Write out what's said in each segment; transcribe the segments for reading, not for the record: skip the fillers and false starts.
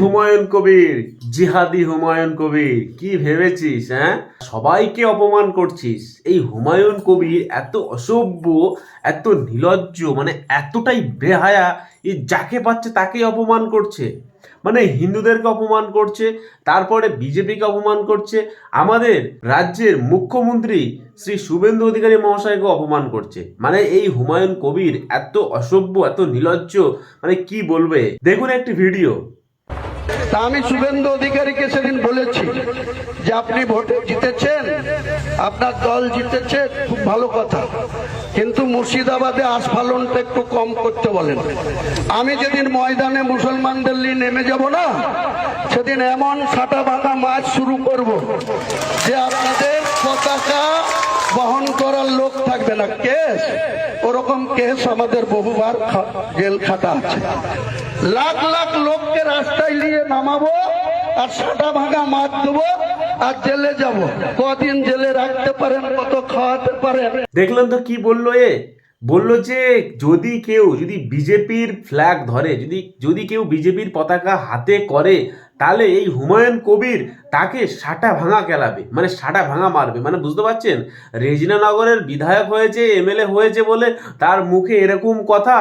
হুমায়ুন কবির, জিহাদি হুমায়ুন কবির, কি ভেবেছিস? হ্যাঁ, সবাইকে অপমান করছিস। এই হুমায়ুন কবির এত অসভ্য, এত নির্লজ্জ, মানে এতটাই বেহায়া, এই যাকে পাচ্ছে তাকেই অপমান করছে। মানে হিন্দুদেরকে অপমান করছে, তারপরে বিজেপিকে অপমান করছে, আমাদের রাজ্যের মুখ্যমন্ত্রী শ্রী শুভেন্দু অধিকারী মহাশয়কে অপমান করছে। মানে এই হুমায়ুন কবির এত অসভ্য, এত নির্লজ্জ, মানে কি বলবে, দেখুন একটি ভিডিও। তা আমি শুভেন্দু অধিকারীকে সেদিন বলেছি যে আপনি ভোটে জিতেছেন, আপনার দল জিতেছে, খুব ভালো কথা, কিন্তু মুর্শিদাবাদে আস্ফালনটা একটু কম করতে বলেন। আমি যেদিন ময়দানে মুসলমানদের নিয়ে নেমে যাব না, সেদিন এমন সাটা ভাঙা মাছ শুরু করব যে আপনাদের পতাকা বহন করার লোক থাকবে না। কেস, ওরকম কেস আমাদের বহুবার জেল খাটা আছে। লাখ লাখ লোককে রাস্তায় নিয়ে নামাবো আর সাটা ভাঙা মাছ দেবো আর জেলে যাব। কদিন জেলে রাখতে পারেন, কত খাওয়াতে পারেন। দেখলেন তো কি বললো? বললো যে যদি বিজেপির ফ্ল্যাগ ধরে, যদি যদি কেউ বিজেপির পতাকা হাতে করে, তাহলে এই হুমায়ুন কবির তাকে সাটা ভাঙা কেলাবে, মানে সাটা ভাঙা মারবে। মানে বুঝতে পারছেন, রেজিনানগরের বিধায়ক হয়েছে, এমএলএ হয়েছে বলে তার মুখে এরকম কথা,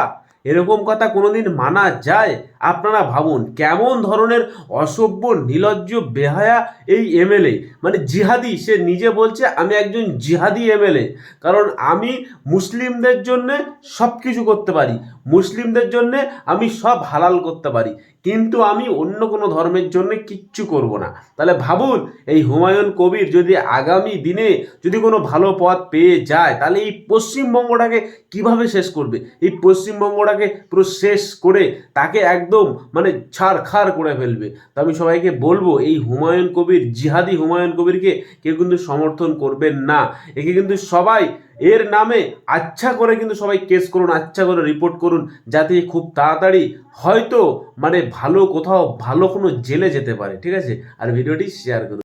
এরকম কথা কোনোদিন মানা যায়? আপনারা ভাবুন কেমন ধরনের অসভ্য, নির্লজ্জ, বেহায়া এই এমএলএ। মানে জিহাদি, সে নিজে বলছে আমি একজন জিহাদি এমএলএ, কারণ আমি মুসলিমদের জন্য সব কিছু করতে পারি, মুসলিমদের জন্য আমি সব হালাল করতে পারি, কিন্তু আমি অন্য কোনো ধর্মের জন্য কিচ্ছু করব না। তাহলে ভাবুন, এই হুমায়ুন কবির যদি আগামী দিনে যদি কোনো ভালো পথ পেয়ে যায়, তাহলে এই পশ্চিমবঙ্গটাকে কিভাবে শেষ করবে? এই পশ্চিমবঙ্গটাকে পুরো শেষ করে তাকে একদম মানে ছাড়খাড় করে ফেলবে। তো আমি সবাইকে বলবো, এই হুমায়ুন কবির, জিহাদি হুমায়ুন কবিরকে কেউ কিন্তু সমর্থন করবেন না। একে কিন্তু সবাই এর নামে আচ্ছা করে কিন্তু সবাই কেস করুন, আচ্ছা করে রিপোর্ট করুন, যাতে খুব তাড়াতাড়ি হয়তো মানে ভালো কোথাও ভালো কোনো জেলে যেতে পারে। ঠিক আছে, আর ভিডিওটি শেয়ার করুন।